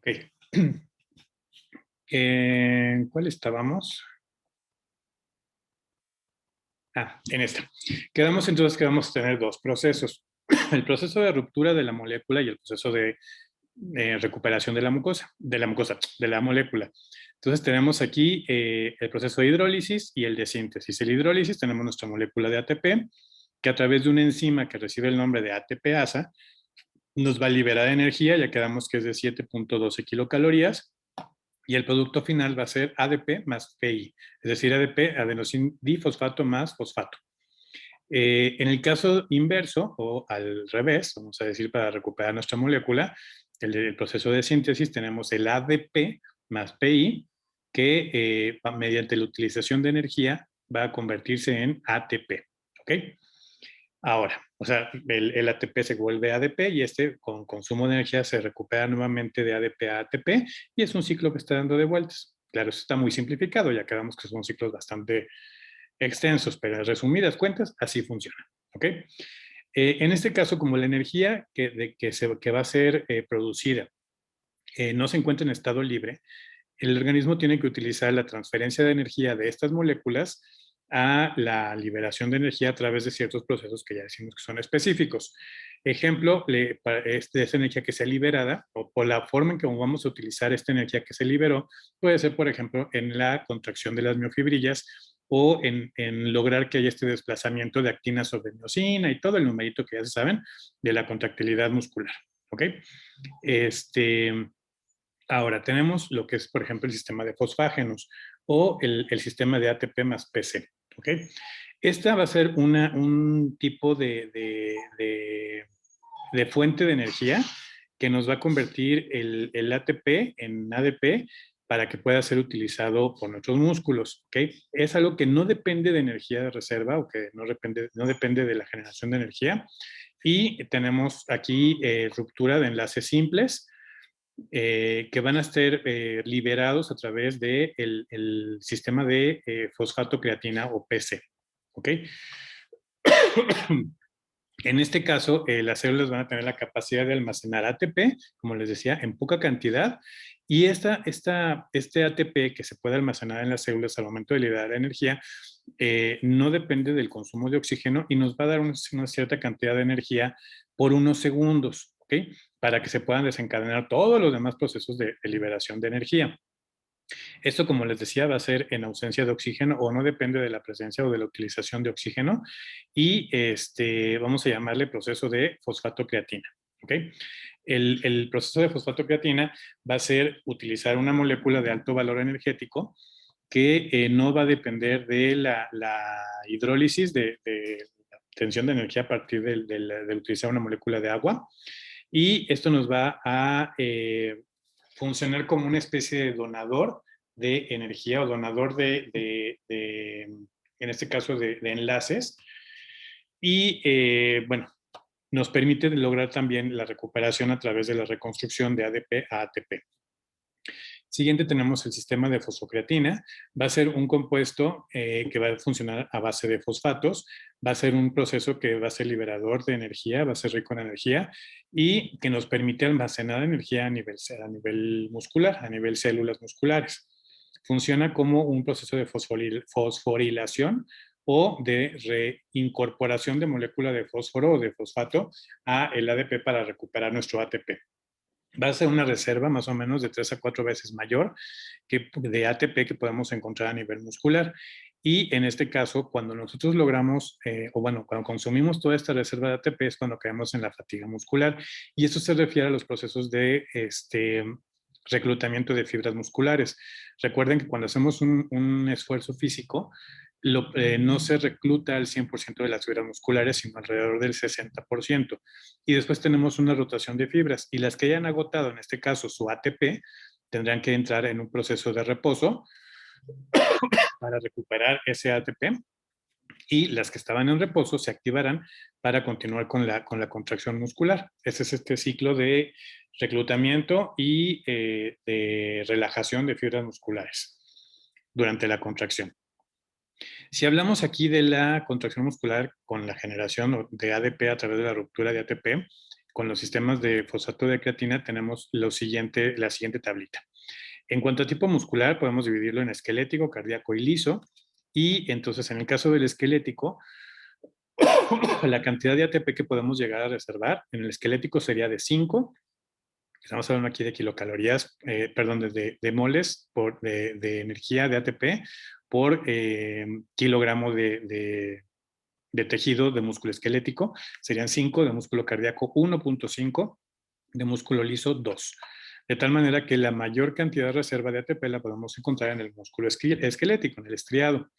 Ok. ¿En cuál estábamos? En esta. Quedamos entonces que vamos a tener dos procesos. El proceso de ruptura de la molécula y el proceso de recuperación de la molécula. Entonces tenemos aquí el proceso de hidrólisis y el de síntesis. El hidrólisis tenemos nuestra molécula de ATP, que a través de una enzima que recibe el nombre de ATPasa, nos va a liberar energía, ya quedamos que es de 7.12 kilocalorías, y el producto final va a ser ADP más PI, es decir, ADP, adenosín difosfato más fosfato. En el caso inverso, o al revés, vamos a decir para recuperar nuestra molécula, el proceso de síntesis, tenemos el ADP más PI, que mediante la utilización de energía va a convertirse en ATP. ¿Ok? Ahora, o sea, el ATP se vuelve ADP y este con consumo de energía se recupera nuevamente de ADP a ATP y es un ciclo que está dando de vueltas. Claro, eso está muy simplificado, ya quedamos que son ciclos bastante extensos, pero en resumidas cuentas, así funciona. ¿Ok? En este caso, como la energía que va a ser producida no se encuentra en estado libre, el organismo tiene que utilizar la transferencia de energía de estas moléculas a la liberación de energía a través de ciertos procesos que ya decimos que son específicos. Ejemplo, esta energía que sea liberada o por la forma en que vamos a utilizar esta energía que se liberó, puede ser, por ejemplo, en la contracción de las miofibrillas o en lograr que haya este desplazamiento de actina sobre miosina y todo el numerito que ya se saben de la contractilidad muscular. ¿Ok? Este, Ahora tenemos lo que es, por ejemplo, el sistema de fosfágenos o el sistema de ATP más PC. ¿Ok? Esta va a ser un tipo de fuente de energía que nos va a convertir el ATP en ADP para que pueda ser utilizado por nuestros músculos. ¿Ok? Es algo que no depende de energía de reserva o que no depende de la generación de energía. Y tenemos aquí ruptura de enlaces simples que van a ser liberados a través del de el sistema de fosfato creatina o PC. ¿Ok? En este caso, las células van a tener la capacidad de almacenar ATP, como les decía, en poca cantidad, y este ATP que se puede almacenar en las células al momento de liberar energía no depende del consumo de oxígeno y nos va a dar una cierta cantidad de energía por unos segundos, ¿ok? Para que se puedan desencadenar todos los demás procesos de liberación de energía. Esto, como les decía, va a ser en ausencia de oxígeno o no depende de la presencia o de la utilización de oxígeno y vamos a llamarle proceso de fosfato-creatina. ¿Ok? El proceso de fosfato-creatina va a ser utilizar una molécula de alto valor energético que no va a depender de la hidrólisis, de la obtención de energía a partir de utilizar una molécula de agua. Y esto nos va a funcionar como una especie de donador de energía o donador en este caso, de enlaces. Y bueno, nos permite lograr también la recuperación a través de la reconstrucción de ADP a ATP. Siguiente tenemos el sistema de fosfocreatina. Va a ser un compuesto que va a funcionar a base de fosfatos. Va a ser un proceso que va a ser liberador de energía, va a ser rico en energía y que nos permite almacenar energía a nivel muscular, a nivel células musculares. Funciona como un proceso de fosforilación o de reincorporación de molécula de fósforo o de fosfato a el ADP para recuperar nuestro ATP. Va a ser una reserva más o menos de 3 a 4 veces mayor que de ATP que podemos encontrar a nivel muscular. Y en este caso, cuando nosotros logramos, o bueno, cuando consumimos toda esta reserva de ATP es cuando caemos en la fatiga muscular. Y esto se refiere a los procesos de reclutamiento de fibras musculares. Recuerden que cuando hacemos un esfuerzo físico, no se recluta al 100% de las fibras musculares, sino alrededor del 60%. Y después tenemos una rotación de fibras y las que hayan agotado, en este caso su ATP, tendrán que entrar en un proceso de reposo para recuperar ese ATP y las que estaban en reposo se activarán para continuar con la contracción muscular. Ese es este ciclo de reclutamiento y de relajación de fibras musculares durante la contracción. Si hablamos aquí de la contracción muscular con la generación de ADP a través de la ruptura de ATP, con los sistemas de fosfato de creatina tenemos la siguiente tablita. En cuanto a tipo muscular, podemos dividirlo en esquelético, cardíaco y liso. Y entonces, en el caso del esquelético, la cantidad de ATP que podemos llegar a reservar en el esquelético sería de 5. Estamos hablando aquí de kilocalorías, perdón, de moles de energía de ATP por kilogramo de tejido de músculo esquelético. Serían 5 de músculo cardíaco, 1.5 de músculo liso, 2. De tal manera que la mayor cantidad de reserva de ATP la podemos encontrar en el músculo esquelético, en el estriado.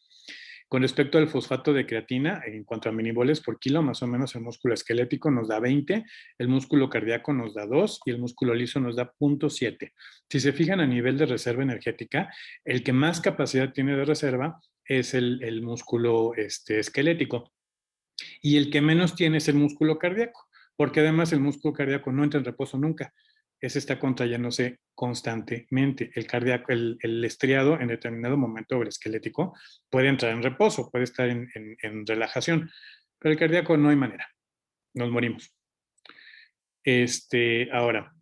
Con respecto al fosfato de creatina, en cuanto a miniboles por kilo, más o menos el músculo esquelético nos da 20, el músculo cardíaco nos da 2 y el músculo liso nos da 0.7. Si se fijan a nivel de reserva energética, el que más capacidad tiene de reserva es el músculo esquelético y el que menos tiene es el músculo cardíaco, porque además el músculo cardíaco no entra en reposo nunca. Ese está contrayéndose constantemente. El cardíaco, el estriado en determinado momento, el esquelético, puede entrar en reposo, puede estar en relajación, pero el cardíaco no hay manera, nos morimos. Ahora,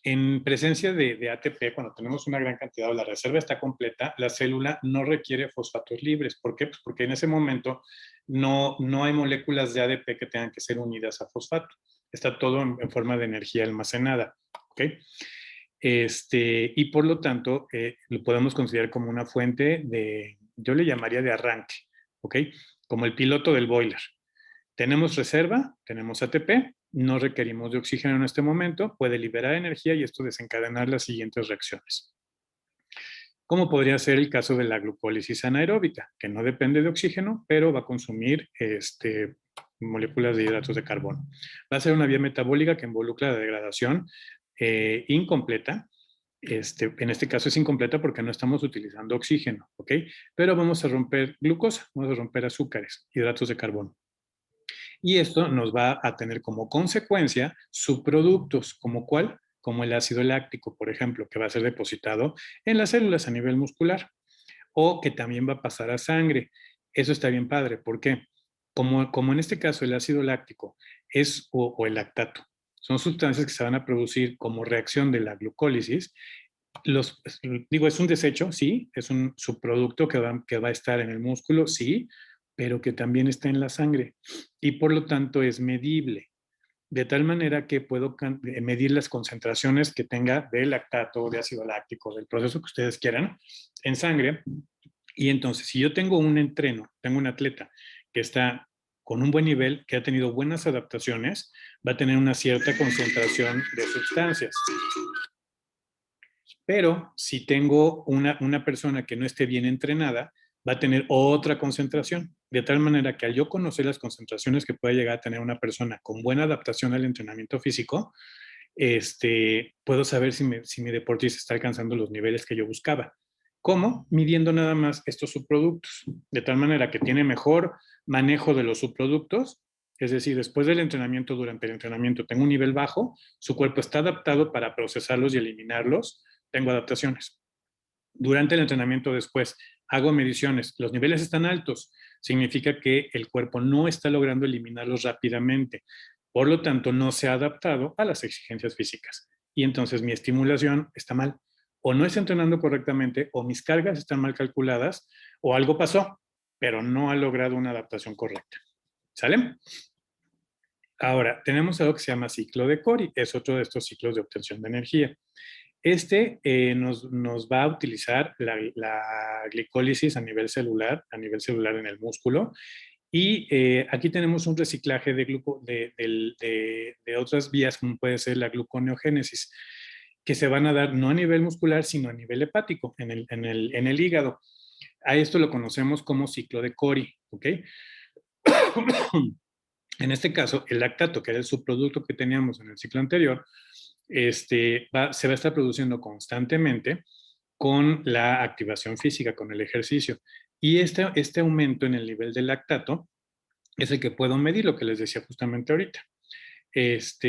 en presencia de ATP, cuando tenemos una gran cantidad o la reserva está completa, la célula no requiere fosfatos libres. ¿Por qué? Pues porque en ese momento no hay moléculas de ADP que tengan que ser unidas a fosfato. Está todo en forma de energía almacenada. ¿Ok? Y por lo tanto, lo podemos considerar como una fuente yo le llamaría de arranque. ¿Ok? Como el piloto del boiler. Tenemos reserva, tenemos ATP, no requerimos de oxígeno en este momento, puede liberar energía y esto desencadenar las siguientes reacciones. Como podría ser el caso de la glucólisis anaeróbica, que no depende de oxígeno, pero va a consumir moléculas de hidratos de carbono. Va a ser una vía metabólica que involucra la degradación incompleta. En este caso es incompleta porque no estamos utilizando oxígeno, ¿ok? Pero vamos a romper glucosa, vamos a romper azúcares, hidratos de carbono. Y esto nos va a tener como consecuencia subproductos, como cuál, como el ácido láctico, por ejemplo, que va a ser depositado en las células a nivel muscular o que también va a pasar a sangre. Eso está bien padre. ¿Por qué? Como en este caso el ácido láctico o el lactato, son sustancias que se van a producir como reacción de la glucólisis. Es un desecho, sí, es un subproducto que va a estar en el músculo, sí, pero que también está en la sangre y por lo tanto es medible, de tal manera que puedo medir las concentraciones que tenga de lactato, de ácido láctico, del proceso que ustedes quieran en sangre. Y entonces, si yo tengo un entreno, tengo un atleta que está con un buen nivel, que ha tenido buenas adaptaciones, va a tener una cierta concentración de sustancias. Pero si tengo una persona que no esté bien entrenada, va a tener otra concentración, de tal manera que al yo conocer las concentraciones que puede llegar a tener una persona con buena adaptación al entrenamiento físico, puedo saber si mi deportista está alcanzando los niveles que yo buscaba. ¿Cómo? Midiendo nada más estos subproductos, de tal manera que tiene mejor manejo de los subproductos, es decir, después del entrenamiento, durante el entrenamiento, tengo un nivel bajo, su cuerpo está adaptado para procesarlos y eliminarlos, tengo adaptaciones. Durante el entrenamiento después, hago mediciones, los niveles están altos, significa que el cuerpo no está logrando eliminarlos rápidamente, por lo tanto no se ha adaptado a las exigencias físicas y entonces mi estimulación está mal, o no estoy entrenando correctamente, o mis cargas están mal calculadas, o algo pasó, pero no ha logrado una adaptación correcta. ¿Sale? Ahora, tenemos algo que se llama ciclo de Cori, es otro de estos ciclos de obtención de energía. Nos va a utilizar la glicólisis a nivel celular en el músculo. Y aquí tenemos un reciclaje de otras vías, como puede ser la gluconeogénesis, que se van a dar no a nivel muscular, sino a nivel hepático, en el hígado. A esto lo conocemos como ciclo de Cori, ¿ok? En este caso, el lactato, que era el subproducto que teníamos en el ciclo anterior, se va a estar produciendo constantemente con la activación física, con el ejercicio. Y este aumento en el nivel del lactato es el que puedo medir, lo que les decía justamente ahorita. Es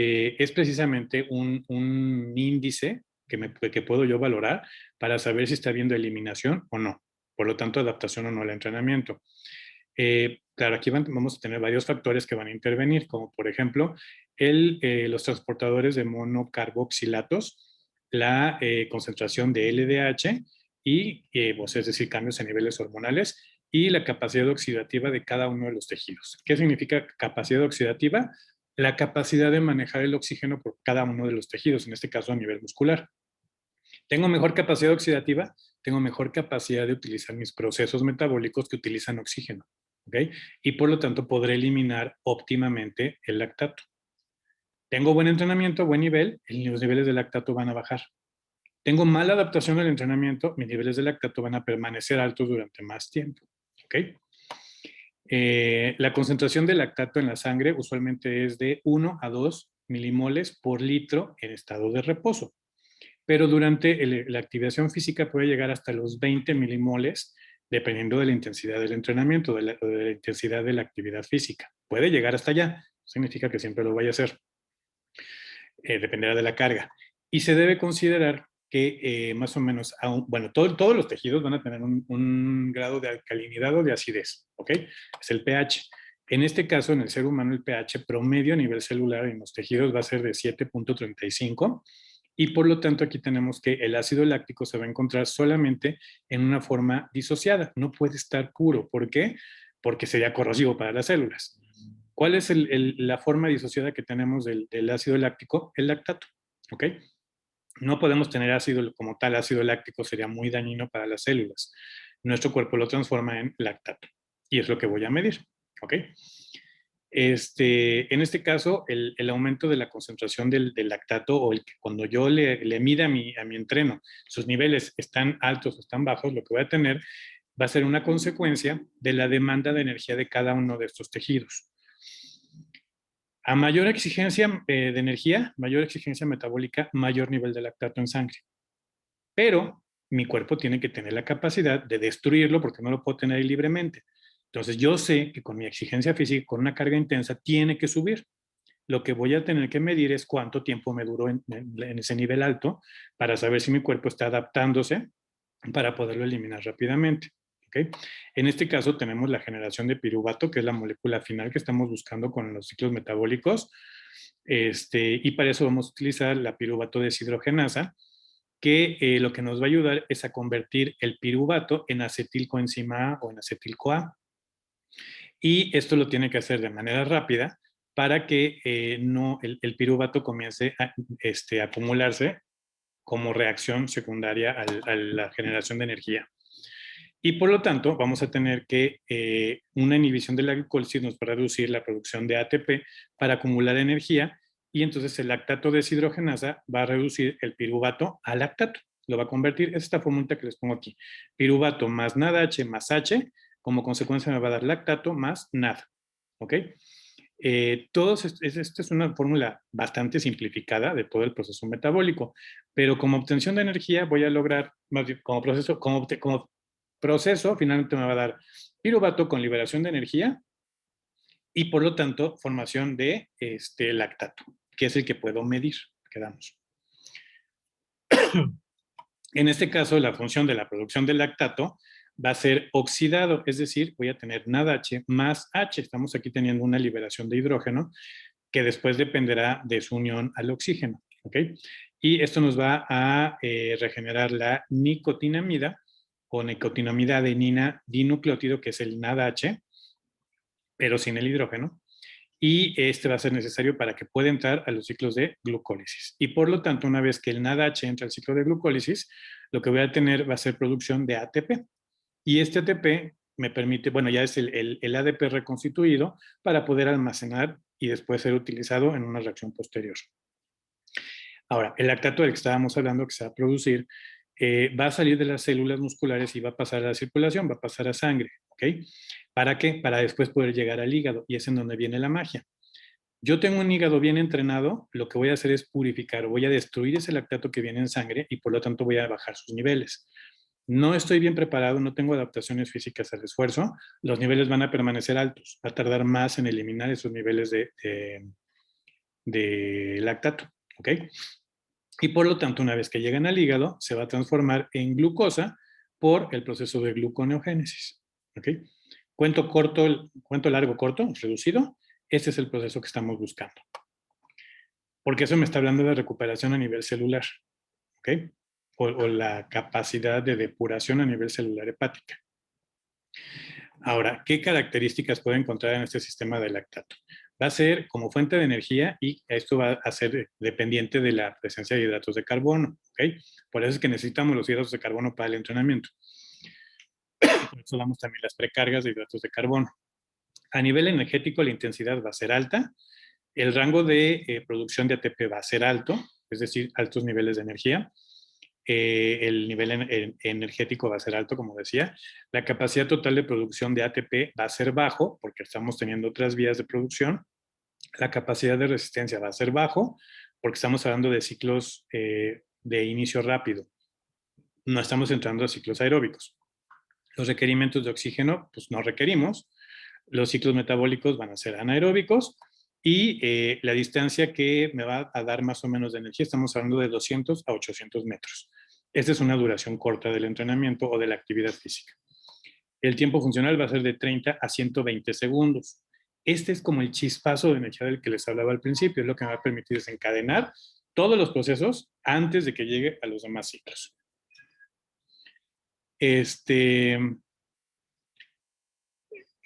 precisamente un índice que puedo yo valorar para saber si está habiendo eliminación o no. Por lo tanto, adaptación o no al entrenamiento. Claro, aquí vamos a tener varios factores que van a intervenir, como por ejemplo los transportadores de monocarboxilatos, la concentración de LDH y, pues, es decir, cambios en niveles hormonales y la capacidad oxidativa de cada uno de los tejidos. ¿Qué significa capacidad oxidativa? La capacidad de manejar el oxígeno por cada uno de los tejidos, en este caso a nivel muscular. Tengo mejor capacidad oxidativa, tengo mejor capacidad de utilizar mis procesos metabólicos que utilizan oxígeno, ¿ok? Y por lo tanto podré eliminar óptimamente el lactato. Tengo buen entrenamiento, buen nivel, los niveles de lactato van a bajar. Tengo mala adaptación al entrenamiento, mis niveles de lactato van a permanecer altos durante más tiempo, ¿ok? La concentración de lactato en la sangre usualmente es de 1 a 2 milimoles por litro en estado de reposo, pero durante la activación física puede llegar hasta los 20 milimoles dependiendo de la intensidad del entrenamiento, de la intensidad de la actividad física. Puede llegar hasta allá, significa que siempre lo vaya a hacer, dependerá de la carga. Y se debe considerar que más o menos, bueno, todos los tejidos van a tener un grado de alcalinidad o de acidez, ¿ok? Es el pH. En este caso, en el ser humano, el pH promedio a nivel celular en los tejidos va a ser de 7.35 y por lo tanto aquí tenemos que el ácido láctico se va a encontrar solamente en una forma disociada, no puede estar puro. ¿Por qué? Porque sería corrosivo para las células. ¿Cuál es la forma disociada que tenemos del ácido láctico? El lactato, ¿ok? No podemos tener ácido como tal, ácido láctico sería muy dañino para las células. Nuestro cuerpo lo transforma en lactato y es lo que voy a medir, ¿ok? En este caso, el aumento de la concentración del lactato o el que cuando yo le mida a mi entreno, sus niveles están altos o están bajos, lo que voy a tener va a ser una consecuencia de la demanda de energía de cada uno de estos tejidos. A mayor exigencia de energía, mayor exigencia metabólica, mayor nivel de lactato en sangre. Pero mi cuerpo tiene que tener la capacidad de destruirlo porque no lo puedo tener ahí libremente. Entonces yo sé que con mi exigencia física, con una carga intensa, tiene que subir. Lo que voy a tener que medir es cuánto tiempo me duró en ese nivel alto para saber si mi cuerpo está adaptándose para poderlo eliminar rápidamente. ¿Okay? En este caso tenemos la generación de piruvato, que es la molécula final que estamos buscando con los ciclos metabólicos. Y para eso vamos a utilizar la piruvato deshidrogenasa, que lo que nos va a ayudar es a convertir el piruvato en acetilcoenzima A o en acetil-CoA. Y esto lo tiene que hacer de manera rápida para que no, el piruvato comience a acumularse como reacción secundaria a la generación de energía. Y por lo tanto, vamos a tener que una inhibición de la glucólisis nos va a reducir la producción de ATP para acumular energía y entonces el lactato deshidrogenasa va a reducir el piruvato a lactato. Lo va a convertir, es esta fórmula que les pongo aquí. Piruvato más NADH más H, como consecuencia me va a dar lactato más NAD. ¿Ok? Esta es una fórmula bastante simplificada de todo el proceso metabólico, pero como obtención de energía voy a lograr, más bien, como proceso finalmente me va a dar piruvato con liberación de energía y por lo tanto formación de lactato, que es el que puedo medir, quedamos. En este caso, la función de la producción del lactato va a ser oxidado, es decir, voy a tener NADH más H. Estamos aquí teniendo una liberación de hidrógeno que después dependerá de su unión al oxígeno, ¿ok? Y esto nos va a regenerar la nicotinamida o nicotinamida adenina dinucleótido, que es el NADH, pero sin el hidrógeno, y este va a ser necesario para que pueda entrar a los ciclos de glucólisis. Y por lo tanto, una vez que el NADH entra al ciclo de glucólisis, lo que voy a tener va a ser producción de ATP. Y este ATP me permite, bueno, ya es el ADP reconstituido para poder almacenar y después ser utilizado en una reacción posterior. Ahora, el lactato del que estábamos hablando, que se va a producir, va a salir de las células musculares y va a pasar a la circulación, va a pasar a sangre, ¿ok? ¿Para qué? Para después poder llegar al hígado, y es en donde viene la magia. Yo tengo un hígado bien entrenado, lo que voy a hacer es purificar, voy a destruir ese lactato que viene en sangre y por lo tanto voy a bajar sus niveles. No estoy bien preparado, no tengo adaptaciones físicas al esfuerzo, los niveles van a permanecer altos, va a tardar más en eliminar esos niveles de lactato, ¿ok? Y por lo tanto, una vez que llegan al hígado, se va a transformar en glucosa por el proceso de gluconeogénesis, ¿ok? Cuento corto, cuento largo corto, reducido, este es el proceso que estamos buscando. porque eso me está hablando de recuperación a nivel celular, ¿ok? O la capacidad de depuración a nivel celular hepática. Ahora, ¿qué características puedo encontrar en este sistema de lactato? Va a ser como fuente de energía y esto va a ser dependiente de la presencia de hidratos de carbono, ¿ok? Por eso es que necesitamos los hidratos de carbono para el entrenamiento. Por eso damos también las precargas de hidratos de carbono. A nivel energético, la intensidad va a ser alta, el rango de producción de ATP va a ser alto, es decir, altos niveles de energía. El nivel energético va a ser alto, como decía. La capacidad total de producción de ATP va a ser bajo, porque estamos teniendo otras vías de producción. La capacidad de resistencia va a ser bajo, porque estamos hablando de ciclos de inicio rápido. No estamos entrando a ciclos aeróbicos. Los requerimientos de oxígeno, pues no requerimos. Los ciclos metabólicos van a ser anaeróbicos y la distancia que me va a dar más o menos de energía, estamos hablando de 200 a 800 metros. Esta es una duración corta del entrenamiento o de la actividad física. El tiempo funcional va a ser de 30 a 120 segundos. Este es como el chispazo de energía del que les hablaba al principio, es lo que me va a permitir desencadenar todos los procesos antes de que llegue a los demás ciclos.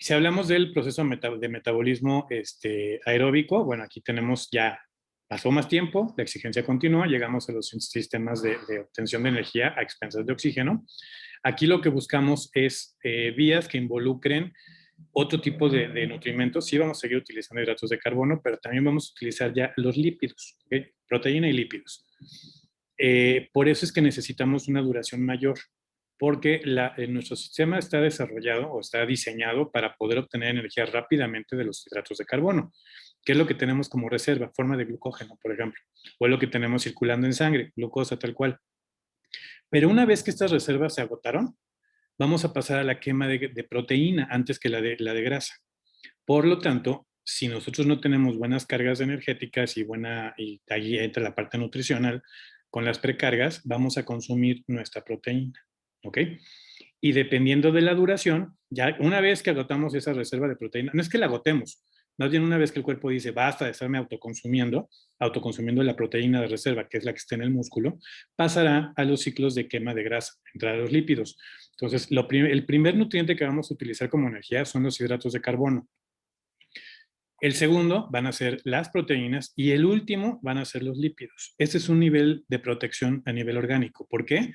Si hablamos del proceso de metabolismo aeróbico, bueno, aquí tenemos ya, pasó más tiempo, la exigencia continúa, llegamos a los sistemas de obtención de energía a expensas de oxígeno. Aquí lo que buscamos es vías que involucren otro tipo de nutrimentos. Sí vamos a seguir utilizando hidratos de carbono, pero también vamos a utilizar ya los lípidos, ¿okay? Proteína y lípidos. Por eso es que necesitamos una duración mayor, porque nuestro sistema está desarrollado o está diseñado para poder obtener energía rápidamente de los hidratos de carbono, que es lo que tenemos como reserva, forma de glucógeno, por ejemplo, o es lo que tenemos circulando en sangre, glucosa tal cual. Pero una vez que estas reservas se agotaron, vamos a pasar a la quema de proteína antes que la de grasa. Por lo tanto, si nosotros no tenemos buenas cargas energéticas y ahí entra la parte nutricional, con las precargas vamos a consumir nuestra proteína, ¿ok? Y dependiendo de la duración, ya una vez que agotamos esa reserva de proteína, no es que la agotemos, más bien una vez que el cuerpo dice basta de estarme autoconsumiendo la proteína de reserva, que es la que está en el músculo, pasará a los ciclos de quema de grasa, entrar a los lípidos. Entonces, el primer nutriente que vamos a utilizar como energía son los hidratos de carbono. El segundo van a ser las proteínas y el último van a ser los lípidos. Este es un nivel de protección a nivel orgánico. ¿Por qué?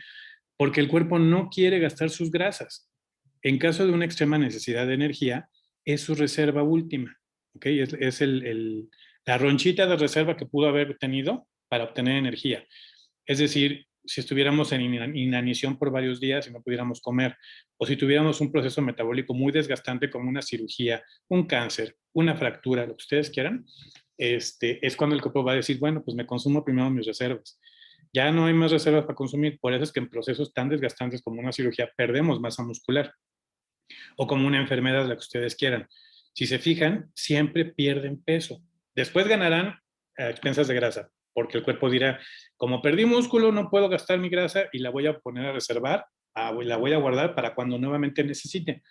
Porque el cuerpo no quiere gastar sus grasas. En caso de una extrema necesidad de energía, es su reserva última. ¿Okay? Es la ronchita de reserva que pudo haber tenido para obtener energía. Es decir, si estuviéramos en inanición por varios días y no pudiéramos comer, o si tuviéramos un proceso metabólico muy desgastante como una cirugía, un cáncer, una fractura, lo que ustedes quieran, es cuando el cuerpo va a decir, bueno, pues me consumo primero mis reservas. Ya no hay más reservas para consumir, por eso es que en procesos tan desgastantes como una cirugía perdemos masa muscular, o como una enfermedad, la que ustedes quieran. Si se fijan, siempre pierden peso. Después ganarán a expensas de grasa, porque el cuerpo dirá, como perdí músculo, no puedo gastar mi grasa y la voy a poner a reservar, la voy a guardar para cuando nuevamente necesite.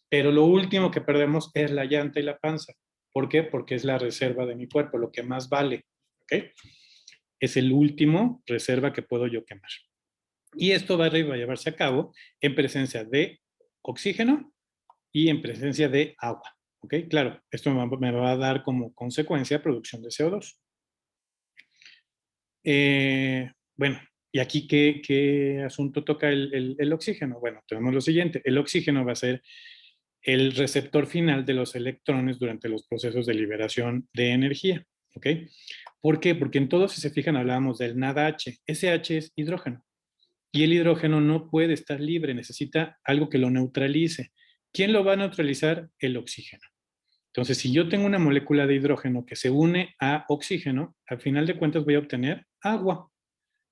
Pero lo último que perdemos es la llanta y la panza. ¿Por qué? Porque es la reserva de mi cuerpo, lo que más vale. ¿Okay? Es el último reserva que puedo yo quemar. Y esto va a llevarse a cabo en presencia de oxígeno y en presencia de agua. ¿Ok? Claro, esto me va a dar como consecuencia producción de CO2. Bueno, ¿y aquí qué asunto toca el oxígeno? Bueno, tenemos lo siguiente. El oxígeno va a ser el receptor final de los electrones durante los procesos de liberación de energía. ¿Ok? ¿Por qué? Porque en todos, si se fijan, hablábamos del nada H. Ese H es hidrógeno. Y el hidrógeno no puede estar libre, necesita algo que lo neutralice. ¿Quién lo va a neutralizar? El oxígeno. Entonces, si yo tengo una molécula de hidrógeno que se une a oxígeno, al final de cuentas voy a obtener agua.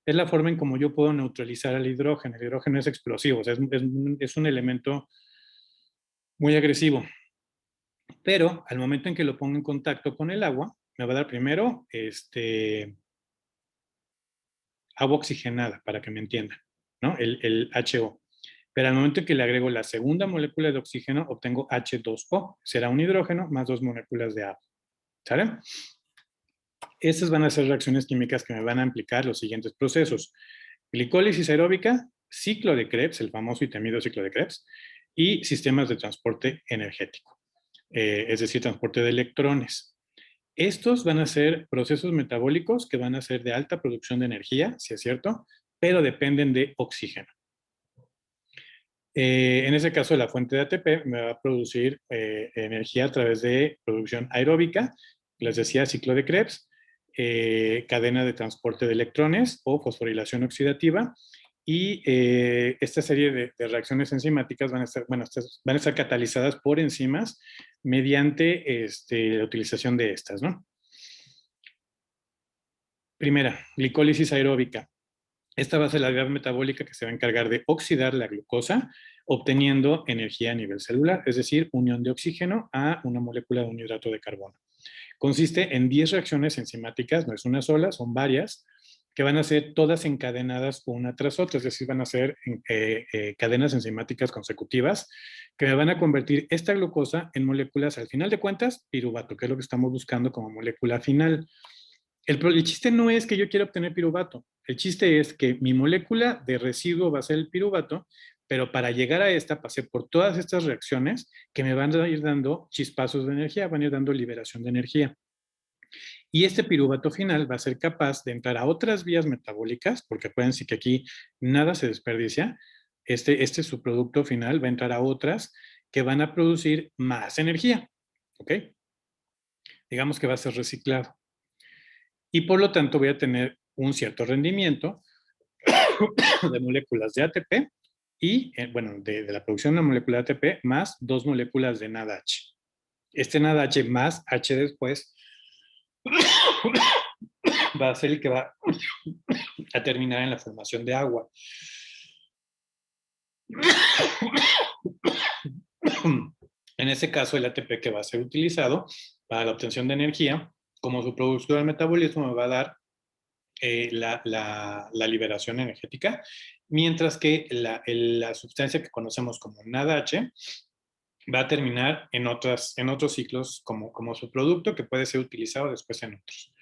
Es la forma en cómo yo puedo neutralizar al hidrógeno. El hidrógeno es explosivo, o sea, es un elemento muy agresivo. Pero al momento en que lo pongo en contacto con el agua, me va a dar primero agua oxigenada, para que me entiendan, ¿no? El HO. Pero al momento en que le agrego la segunda molécula de oxígeno, obtengo H2O. Será un hidrógeno más dos moléculas de agua. ¿Sale? Estas van a ser reacciones químicas que me van a implicar los siguientes procesos: glicólisis aeróbica, ciclo de Krebs, el famoso y temido ciclo de Krebs, y sistemas de transporte energético, es decir, transporte de electrones. Estos van a ser procesos metabólicos que van a ser de alta producción de energía, si es cierto, pero dependen de oxígeno. En ese caso, la fuente de ATP me va a producir energía a través de producción aeróbica, les decía, ciclo de Krebs, cadena de transporte de electrones o fosforilación oxidativa, y esta serie de reacciones enzimáticas van a estar catalizadas por enzimas mediante la utilización de estas, ¿no? Primera, glicólisis aeróbica. Esta va a ser la vía metabólica que se va a encargar de oxidar la glucosa, obteniendo energía a nivel celular, es decir, unión de oxígeno a una molécula de un hidrato de carbono. Consiste en 10 reacciones enzimáticas, no es una sola, son varias, que van a ser todas encadenadas una tras otra, es decir, van a ser cadenas enzimáticas consecutivas que me van a convertir esta glucosa en moléculas, al final de cuentas, piruvato, que es lo que estamos buscando como molécula final. El chiste no es que yo quiera obtener piruvato, el chiste es que mi molécula de residuo va a ser el piruvato, pero para llegar a esta pasé por todas estas reacciones que me van a ir dando chispazos de energía, van a ir dando liberación de energía. Y este piruvato final va a ser capaz de entrar a otras vías metabólicas, porque acuérdense que aquí nada se desperdicia. Este subproducto final va a entrar a otras que van a producir más energía. ¿Ok? Digamos que va a ser reciclado. Y por lo tanto voy a tener un cierto rendimiento de moléculas de ATP y, bueno, de la producción de molécula de ATP más 2 moléculas de NADH. Este NADH más H después va a ser el que va a terminar en la formación de agua. En ese caso, el ATP que va a ser utilizado para la obtención de energía, como su producto del metabolismo, me va a dar la liberación energética, mientras que la sustancia que conocemos como NADH va a terminar en otros ciclos como su producto, que puede ser utilizado después en otros.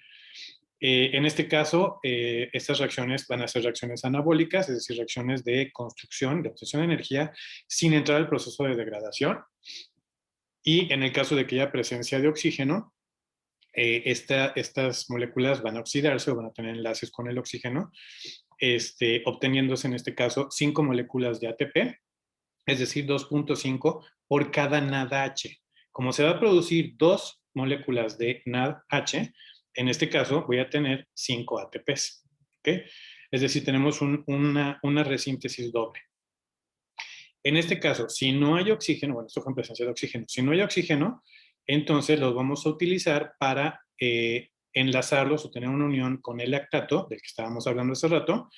En este caso, estas reacciones van a ser reacciones anabólicas, es decir, reacciones de construcción, de obtención de energía, sin entrar al proceso de degradación. Y en el caso de que haya presencia de oxígeno, estas moléculas van a oxidarse o van a tener enlaces con el oxígeno, obteniéndose en este caso 5 moléculas de ATP, es decir, 2.5 por cada NADH. Como se va a producir 2 moléculas de NADH, en este caso voy a tener 5 ATPs. ¿Okay? Es decir, tenemos una resíntesis doble. En este caso, si no hay oxígeno, bueno, esto fue en presencia de oxígeno, si no hay oxígeno, entonces los vamos a utilizar para enlazarlos o tener una unión con el lactato, del que estábamos hablando hace rato,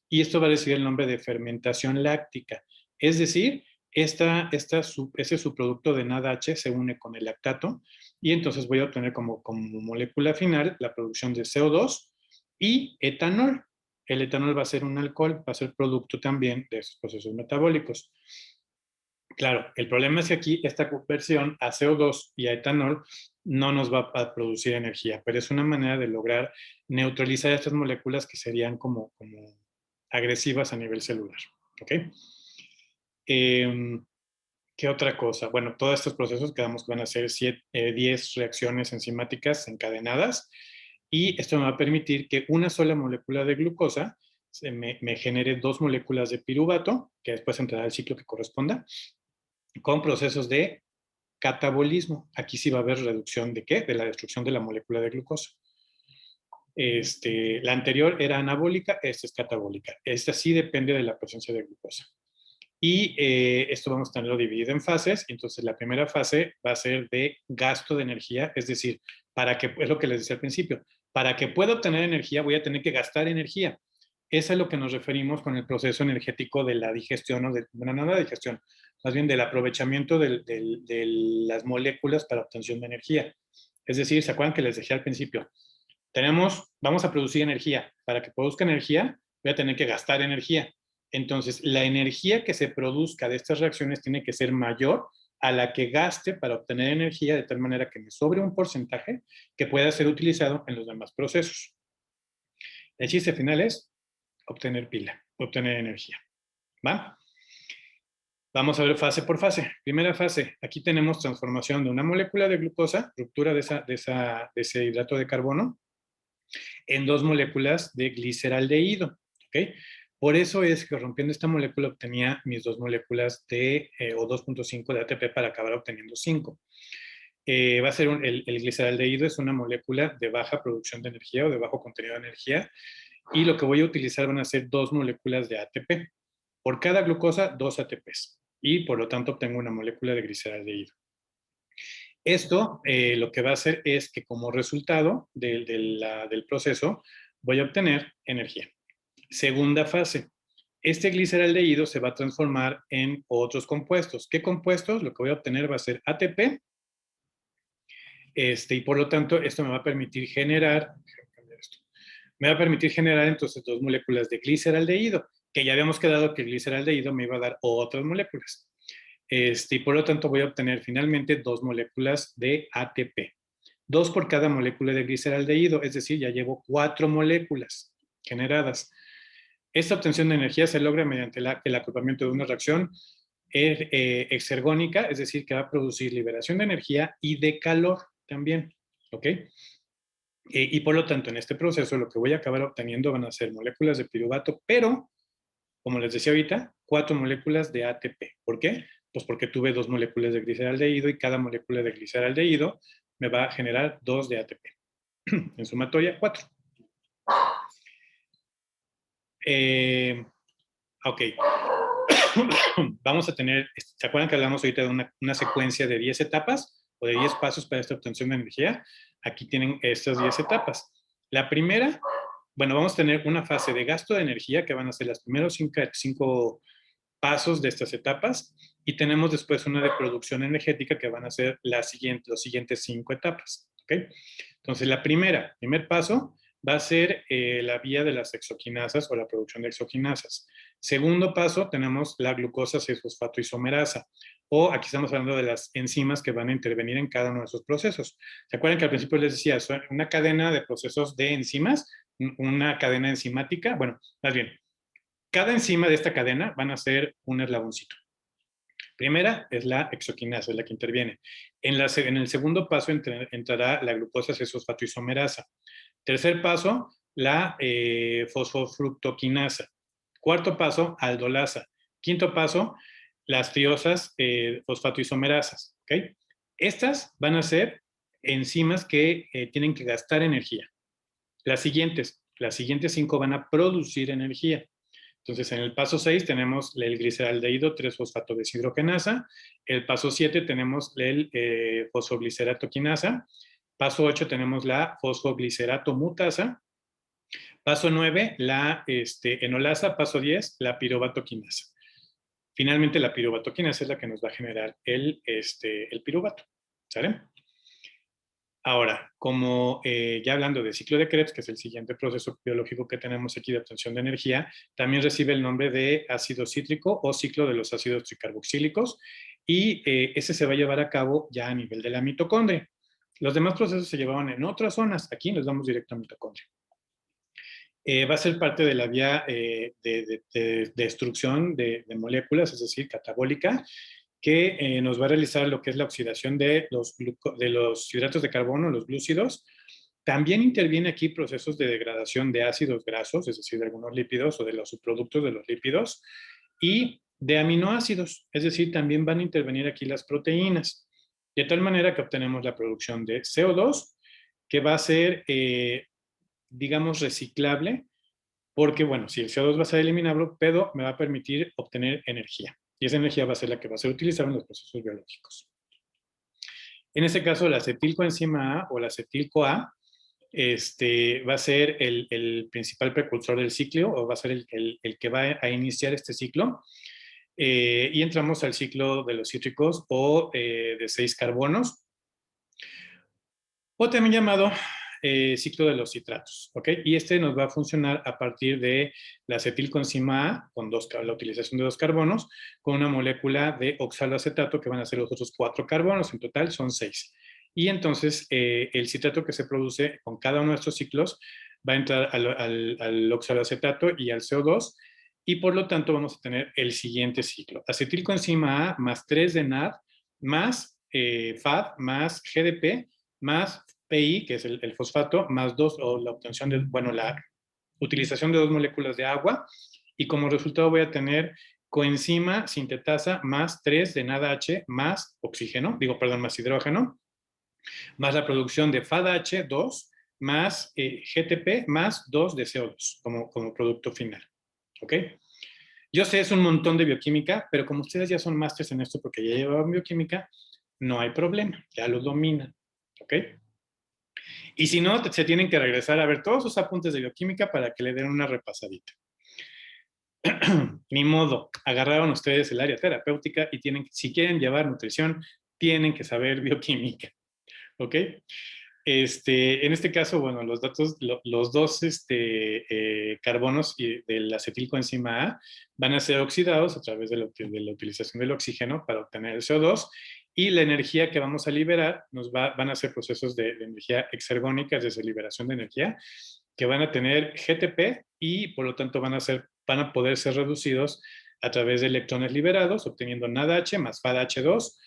y esto va a recibir el nombre de fermentación láctica. Es decir, ese subproducto de NADH se une con el lactato y entonces voy a obtener como molécula final la producción de CO2 y etanol. El etanol va a ser un alcohol, va a ser producto también de esos procesos metabólicos. Claro, el problema es que aquí esta conversión a CO2 y a etanol no nos va a producir energía, pero es una manera de lograr neutralizar estas moléculas que serían como agresivas a nivel celular. ¿Ok? ¿Qué otra cosa? Bueno, todos estos procesos quedamos que van a ser 10 reacciones enzimáticas encadenadas y esto me va a permitir que una sola molécula de glucosa me genere 2 moléculas de piruvato, que después entrará al ciclo que corresponda, con procesos de catabolismo. Aquí sí va a haber reducción de ¿qué? De la destrucción de la molécula de glucosa. La anterior era anabólica, esta es catabólica. Esta sí depende de la presencia de glucosa. Y esto vamos a tenerlo dividido en fases. Entonces, la primera fase va a ser de gasto de energía, es decir, es lo que les decía al principio, para que pueda obtener energía voy a tener que gastar energía. Eso es lo que nos referimos con el proceso energético de la digestión, o bueno, no la digestión, más bien del aprovechamiento de las moléculas para obtención de energía. Es decir, ¿se acuerdan que les dejé al principio? Vamos a producir energía. Para que produzca energía, voy a tener que gastar energía. Entonces, la energía que se produzca de estas reacciones tiene que ser mayor a la que gaste para obtener energía, de tal manera que me sobre un porcentaje que pueda ser utilizado en los demás procesos. El chiste final es obtener pila, obtener energía. ¿Va? Vamos a ver fase por fase. Primera fase, aquí tenemos transformación de una molécula de glucosa, ruptura de ese hidrato de carbono, en dos moléculas de gliceraldehído. ¿Ok? Por eso es que rompiendo esta molécula obtenía mis dos moléculas de o 2.5 de ATP para acabar obteniendo 5. Va a ser el gliceraldehído es una molécula de baja producción de energía o de bajo contenido de energía, y lo que voy a utilizar van a ser dos moléculas de ATP. Por cada glucosa, 2 ATPs, y por lo tanto obtengo una molécula de gliceraldehído. Esto lo que va a hacer es que como resultado del proceso voy a obtener energía. Segunda fase. Este gliceraldehído se va a transformar en otros compuestos. ¿Qué compuestos? Lo que voy a obtener va a ser ATP, y por lo tanto esto me va a permitir generar, entonces dos moléculas de gliceraldehído, que ya habíamos quedado que el gliceraldehído me iba a dar otras moléculas. Y por lo tanto voy a obtener finalmente dos moléculas de ATP. Dos por cada molécula de gliceraldehído, es decir, ya llevo 4 moléculas generadas. Esta obtención de energía se logra mediante el acoplamiento de una reacción exergónica, es decir, que va a producir liberación de energía y de calor también. ¿Ok? Y por lo tanto, en este proceso lo que voy a acabar obteniendo van a ser moléculas de piruvato, pero, como les decía ahorita, 4 moléculas de ATP. ¿Por qué? Pues porque tuve 2 moléculas de gliceraldehído y cada molécula de gliceraldehído me va a generar 2 de ATP. En sumatoria, 4. Ok. Vamos a tener, ¿se acuerdan que hablamos ahorita de una secuencia de 10 etapas o de 10 pasos para esta obtención de energía? Aquí tienen estas 10 etapas. La primera, bueno, vamos a tener una fase de gasto de energía que van a ser los primeros 5 pasos de estas etapas, y tenemos después una de producción energética que van a ser los siguientes 5 etapas. ¿Okay? Entonces, primer paso va a ser la vía de las exoquinasas o la producción de exoquinasas. Segundo paso, tenemos la glucosa 6-fosfato isomerasa, o aquí estamos hablando de las enzimas que van a intervenir en cada uno de esos procesos. ¿Se acuerdan que al principio les decía, son una cadena de procesos de enzimas, una cadena enzimática? Bueno, más bien, cada enzima de esta cadena van a ser un eslaboncito. Primera es la exoquinasa, es la que interviene. En el segundo paso entrará la glucosa 6-fosfato isomerasa. Tercer paso, la fosfofructoquinasa. Cuarto paso, aldolasa. Quinto paso, las triosas fosfatoisomerasas. ¿Okay? Estas van a ser enzimas que tienen que gastar energía. Las siguientes 5 van a producir energía. Entonces, en el paso 6 tenemos el gliceraldehído 3-fosfato deshidrogenasa. El paso 7 tenemos el fosfoglicerato quinasa. Paso 8 tenemos la fosfoglicerato mutasa. Paso 9, la enolasa. Paso 10, la piruvatoquinasa. Finalmente, la piruvatoquinasa es la que nos va a generar el piruvato. ¿Sale? Ahora, como ya hablando de ciclo de Krebs, que es el siguiente proceso biológico que tenemos aquí de obtención de energía, también recibe el nombre de ácido cítrico o ciclo de los ácidos tricarboxílicos, y ese se va a llevar a cabo ya a nivel de la mitocondria. Los demás procesos se llevaban en otras zonas. Aquí nos vamos directo a mitocondria. Va a ser parte de la vía de destrucción de moléculas, es decir, catabólica, que nos va a realizar lo que es la oxidación de los hidratos de carbono, los glúcidos. También interviene aquí procesos de degradación de ácidos grasos, es decir, de algunos lípidos o de los subproductos de los lípidos, y de aminoácidos, es decir, también van a intervenir aquí las proteínas, de tal manera que obtenemos la producción de CO2, que va a ser, digamos, reciclable, porque, bueno, si el CO2 va a ser eliminable, pero me va a permitir obtener energía. Y esa energía va a ser la que va a ser utilizada en los procesos biológicos. En este caso, la acetilcoenzima A o la acetil-CoA va a ser el principal precursor del ciclo, o va a ser el que va a iniciar este ciclo. Y entramos al ciclo de los cítricos o de 6 carbonos, o también llamado ciclo de los citratos, ¿ok? Y este nos va a funcionar a partir de la acetilcoenzima A, con la utilización de 2 carbonos, con una molécula de oxaloacetato, que van a ser los otros 4 carbonos, en total son 6. Y entonces el citrato que se produce con cada uno de estos ciclos va a entrar al oxaloacetato y al CO2, y por lo tanto vamos a tener el siguiente ciclo. Acetilcoenzima A más 3 de NAD, más FAD, más GDP, más PI, que es el fosfato, más 2, o la obtención de, bueno, la utilización de 2 moléculas de agua, y como resultado voy a tener coenzima sintetasa más 3 de NADH más oxígeno, más hidrógeno, más la producción de FADH2 más GTP más 2 de CO2 como producto final. ¿Ok? Yo sé, es un montón de bioquímica, pero como ustedes ya son másters en esto porque ya llevaban bioquímica, no hay problema, ya lo dominan. ¿Ok? Y si no, se tienen que regresar a ver todos sus apuntes de bioquímica para que le den una repasadita. Ni modo, agarraron ustedes el área terapéutica y si quieren llevar nutrición, tienen que saber bioquímica. ¿Ok? En este caso, bueno, los dos carbonos del acetilcoenzima A van a ser oxidados a través de la utilización del oxígeno para obtener el CO2, y la energía que vamos a liberar van a ser procesos de energía exergónica, es decir, liberación de energía, que van a tener GTP y por lo tanto van a poder ser reducidos a través de electrones liberados, obteniendo NADH más FADH2.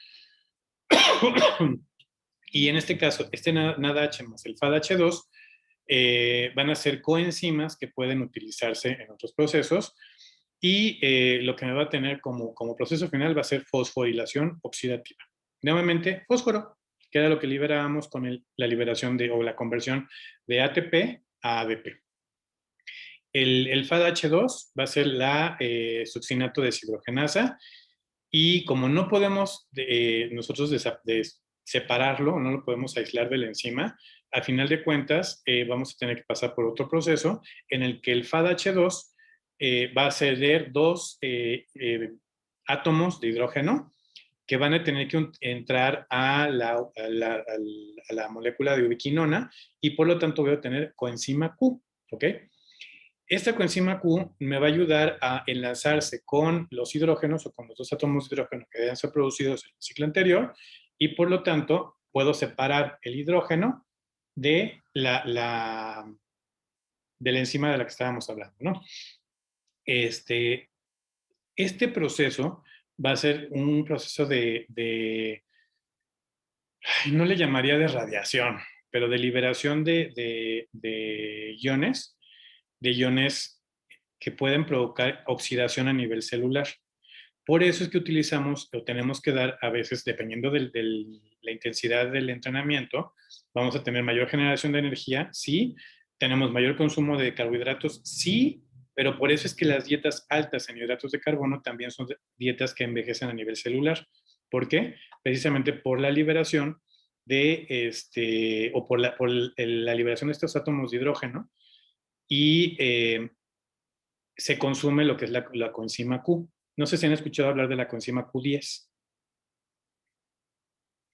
Y en este caso, NADH más el FADH2 van a ser coenzimas que pueden utilizarse en otros procesos, y lo que me va a tener como proceso final va a ser fosforilación oxidativa. Nuevamente, fósforo, que era lo que liberábamos con la liberación o la conversión de ATP a ADP. El FADH2 va a ser la succinato deshidrogenasa, y como no podemos nosotros separarlo, no lo podemos aislar de la enzima, al final de cuentas vamos a tener que pasar por otro proceso en el que el FADH2 va a ceder 2 átomos de hidrógeno que van a tener que entrar a la molécula de ubiquinona, y por lo tanto voy a tener coenzima Q, ¿ok? Esta coenzima Q me va a ayudar a enlazarse con los hidrógenos o con los 2 átomos de hidrógeno que deben ser producidos en el ciclo anterior, y por lo tanto puedo separar el hidrógeno de de la enzima de la que estábamos hablando, ¿no? Este proceso va a ser un proceso no le llamaría de radiación, pero de liberación de iones que pueden provocar oxidación a nivel celular. Por eso es que utilizamos o tenemos que dar a veces, dependiendo de la intensidad del entrenamiento, vamos a tener mayor generación de energía, sí, tenemos mayor consumo de carbohidratos, sí, pero por eso es que las dietas altas en hidratos de carbono también son dietas que envejecen a nivel celular. ¿Por qué? Precisamente por la liberación o por la liberación de estos átomos de hidrógeno, y se consume lo que es la coenzima Q. No sé si han escuchado hablar de la coenzima Q10.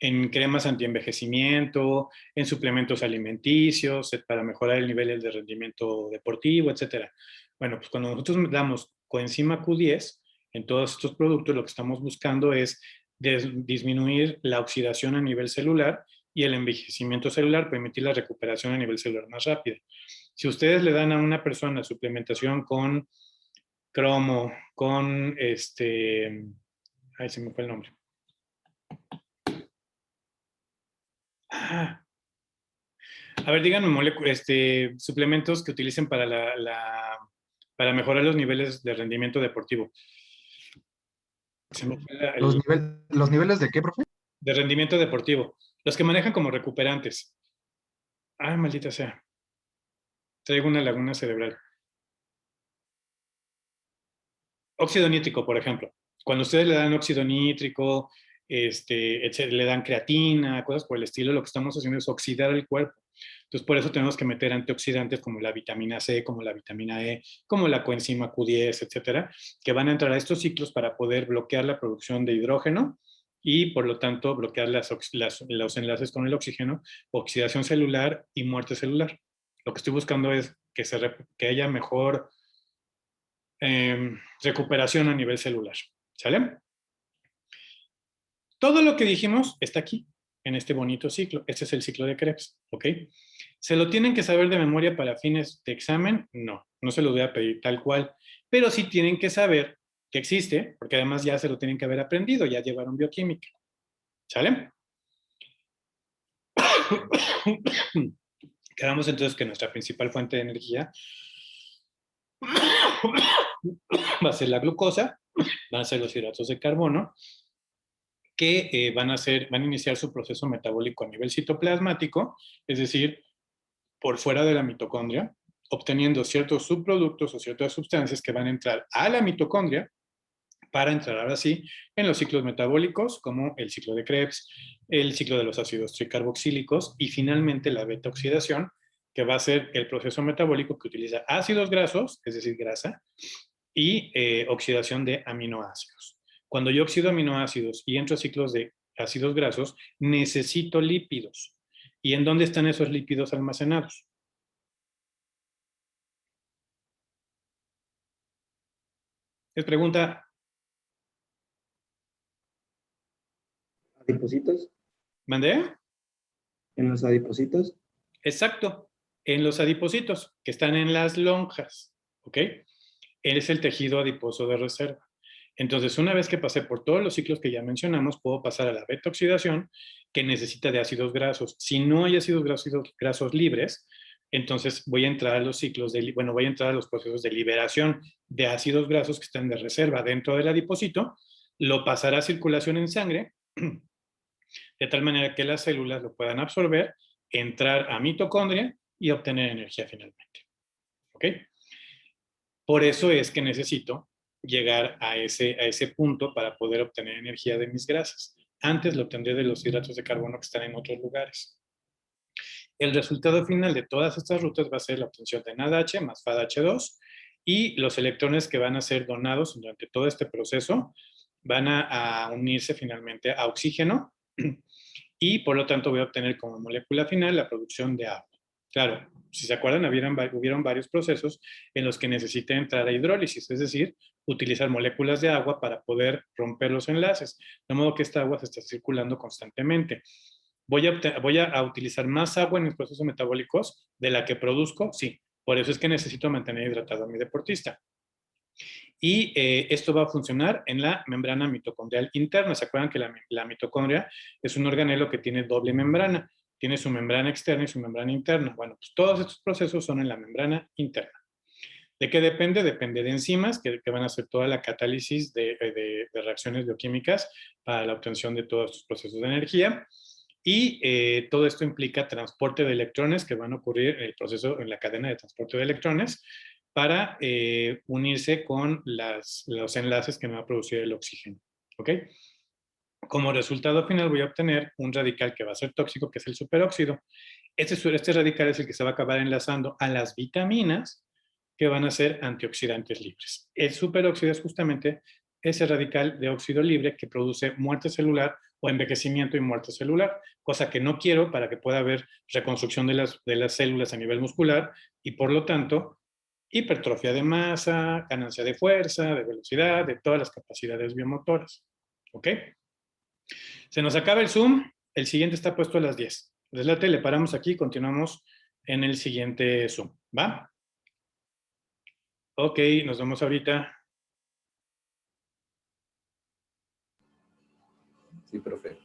En cremas antienvejecimiento, en suplementos alimenticios, para mejorar el nivel de rendimiento deportivo, etc. Bueno, pues cuando nosotros damos coenzima Q10 en todos estos productos, lo que estamos buscando es disminuir la oxidación a nivel celular y el envejecimiento celular, permitir la recuperación a nivel celular más rápida. Si ustedes le dan a una persona suplementación con cromo, con ay, se me fue el nombre. Ah, a ver, díganme suplementos que utilicen para mejorar los niveles de rendimiento deportivo. Se me fue ¿Los niveles de qué, profe? de rendimiento deportivo. Los que manejan como recuperantes. Ah, maldita sea. Traigo una laguna cerebral. Óxido nítrico, por ejemplo. Cuando ustedes le dan óxido nítrico, le dan creatina, cosas por el estilo, lo que estamos haciendo es oxidar el cuerpo. Entonces, por eso tenemos que meter antioxidantes como la vitamina C, como la vitamina E, como la coenzima Q10, etcétera, que van a entrar a estos ciclos para poder bloquear la producción de hidrógeno y por lo tanto bloquear los enlaces con el oxígeno, oxidación celular y muerte celular. Lo que estoy buscando es que haya mejor recuperación a nivel celular. ¿Sale? Todo lo que dijimos está aquí, en este bonito ciclo. Este es el ciclo de Krebs, ¿ok? ¿Se lo tienen que saber de memoria para fines de examen? No, no se los voy a pedir tal cual, pero sí tienen que saber que existe, porque además ya se lo tienen que haber aprendido, ya llevaron bioquímica. ¿Sale? Quedamos entonces que nuestra principal fuente de energía va a ser la glucosa, van a ser los hidratos de carbono, que van a iniciar su proceso metabólico a nivel citoplasmático, es decir, por fuera de la mitocondria, obteniendo ciertos subproductos o ciertas sustancias que van a entrar a la mitocondria para entrar ahora sí en los ciclos metabólicos, como el ciclo de Krebs, el ciclo de los ácidos tricarboxílicos y finalmente la beta-oxidación, que va a ser el proceso metabólico que utiliza ácidos grasos, es decir, grasa, y oxidación de aminoácidos. Cuando yo oxido aminoácidos y entro a ciclos de ácidos grasos, necesito lípidos. ¿Y en dónde están esos lípidos almacenados? Es pregunta. ¿Adipocitos? ¿Mandé? ¿En los adipocitos? Exacto. En los adipocitos, que están en las lonjas. ¿Ok? Es el tejido adiposo de reserva. Entonces, una vez que pasé por todos los ciclos que ya mencionamos, puedo pasar a la beta-oxidación, que necesita de ácidos grasos. Si no hay ácidos grasos libres, entonces voy a entrar a los ciclos voy a entrar a los procesos de liberación de ácidos grasos que están de reserva dentro del adipocito, lo pasará a circulación en sangre, de tal manera que las células lo puedan absorber, entrar a mitocondria y obtener energía finalmente. ¿Ok? Por eso es que necesito llegar a ese punto para poder obtener energía de mis grasas. Antes lo obtendré de los hidratos de carbono que están en otros lugares. El resultado final de todas estas rutas va a ser la obtención de NADH más FADH2 y los electrones que van a ser donados durante todo este proceso van a unirse finalmente a oxígeno y por lo tanto voy a obtener como molécula final la producción de agua. Claro, si se acuerdan, hubieron varios procesos en los que necesité entrar a hidrólisis, es decir, utilizar moléculas de agua para poder romper los enlaces, de modo que esta agua se está circulando constantemente. ¿Voy a utilizar más agua en mis procesos metabólicos de la que produzco? Sí, por eso es que necesito mantener hidratado a mi deportista. Y esto va a funcionar en la membrana mitocondrial interna. ¿Se acuerdan que la mitocondria es un organelo que tiene doble membrana? Tiene su membrana externa y su membrana interna. Bueno, pues todos estos procesos son en la membrana interna. ¿De qué depende? Depende de enzimas que van a hacer toda la catálisis de reacciones bioquímicas para la obtención de todos estos procesos de energía. Y todo esto implica transporte de electrones que van a ocurrir en el proceso, en la cadena de transporte de electrones, para unirse con los enlaces que me va a producir el oxígeno. ¿Ok? Como resultado final voy a obtener un radical que va a ser tóxico, que es el superóxido. Este radical es el que se va a acabar enlazando a las vitaminas que van a ser antioxidantes libres. El superóxido es justamente ese radical de óxido libre que produce muerte celular o envejecimiento y muerte celular, cosa que no quiero para que pueda haber reconstrucción de las células a nivel muscular y por lo tanto hipertrofia de masa, ganancia de fuerza, de velocidad, de todas las capacidades biomotoras. ¿Ok? Se nos acaba el Zoom, el siguiente está puesto a las 10. Deslate, le paramos aquí y continuamos en el siguiente Zoom. ¿Va? Ok, nos vemos ahorita. Sí, profe.